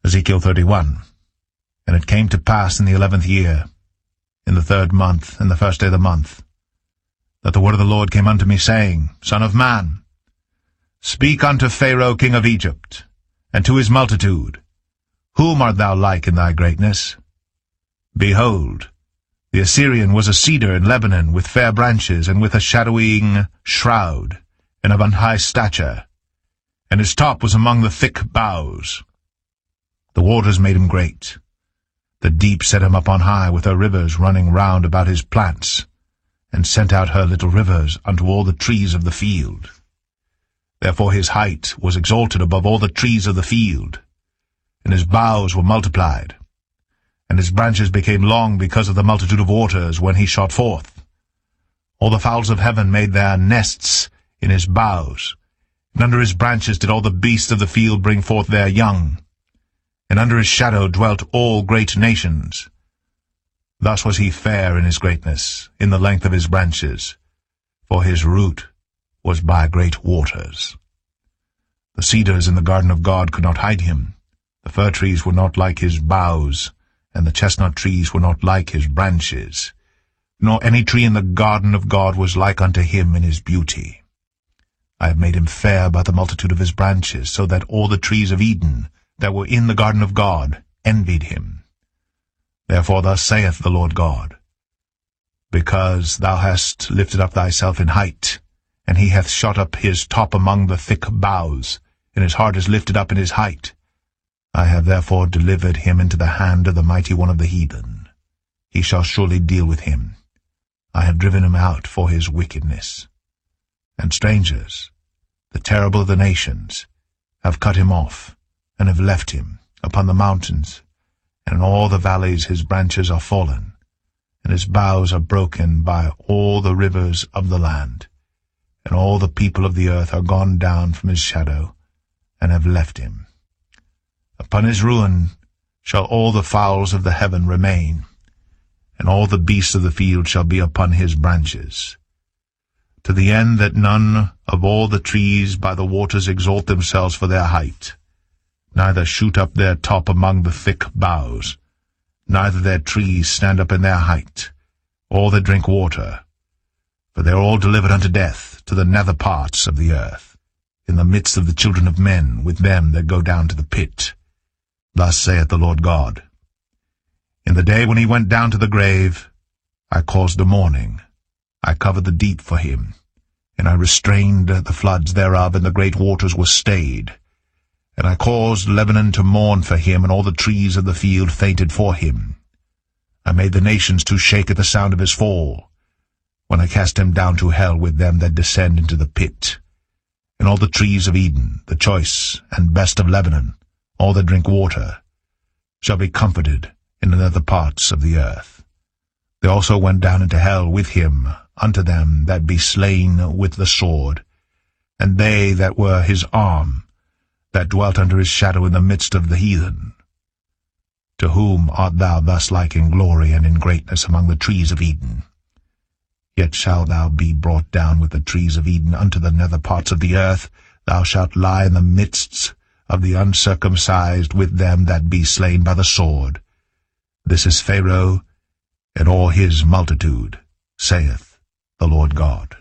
Ezekiel 31. And it came to pass in the 11th year, in the 3rd month, in the 1st day of the month, that the word of the Lord came unto me, saying, Son of man, speak unto Pharaoh king of Egypt, and to his multitude, Whom art thou like in thy greatness? Behold, the Assyrian was a cedar in Lebanon, with fair branches, and with a shadowing shroud, and of an high stature, and his top was among the thick boughs. The waters made him great. The deep set him up on high, with her rivers running round about his plants, and sent out her little rivers unto all the trees of the field. Therefore his height was exalted above all the trees of the field, and his boughs were multiplied, and his branches became long because of the multitude of waters when he shot forth. All the fowls of heaven made their nests in his boughs, and under his branches did all the beasts of the field bring forth their young, and under his shadow dwelt all great nations. Thus was he fair in his greatness, in the length of his branches, for his root was by great waters. The cedars in the garden of God could not hide him. The fir trees were not like his boughs, and the chestnut trees were not like his branches, nor any tree in the garden of God was like unto him in his beauty. I have made him fair by the multitude of his branches, so that all the trees of Eden that were in the garden of God envied him. Therefore thus saith the Lord God, Because thou hast lifted up thyself in height, and he hath shot up his top among the thick boughs, and his heart is lifted up in his height, I have therefore delivered him into the hand of the mighty one of the heathen. He shall surely deal with him. I have driven him out for his wickedness. And strangers, the terrible of the nations, have cut him off, and have left him upon the mountains, and in all the valleys his branches are fallen, and his boughs are broken by all the rivers of the land, and all the people of the earth are gone down from his shadow, and have left him. Upon his ruin shall all the fowls of the heaven remain, and all the beasts of the field shall be upon his branches, to the end that none of all the trees by the waters exalt themselves for their height, neither shoot up their top among the thick boughs, neither their trees stand up in their height, all that drink water, for they are all delivered unto death, to the nether parts of the earth, in the midst of the children of men, with them that go down to the pit. Thus saith the Lord God, In the day when he went down to the grave, I caused a mourning, I covered the deep for him, and I restrained the floods thereof, and the great waters were stayed. And I caused Lebanon to mourn for him, and all the trees of the field fainted for him. I made the nations to shake at the sound of his fall, when I cast him down to hell with them that descend into the pit. And all the trees of Eden, the choice and best of Lebanon, all that drink water, shall be comforted in the nether parts of the earth. They also went down into hell with him unto them that be slain with the sword, and they that were his arm, that dwelt under his shadow in the midst of the heathen. To whom art thou thus like in glory and in greatness among the trees of Eden? Yet shalt thou be brought down with the trees of Eden unto the nether parts of the earth. Thou shalt lie in the midst of the uncircumcised with them that be slain by the sword. This is Pharaoh and all his multitude, saith the Lord God.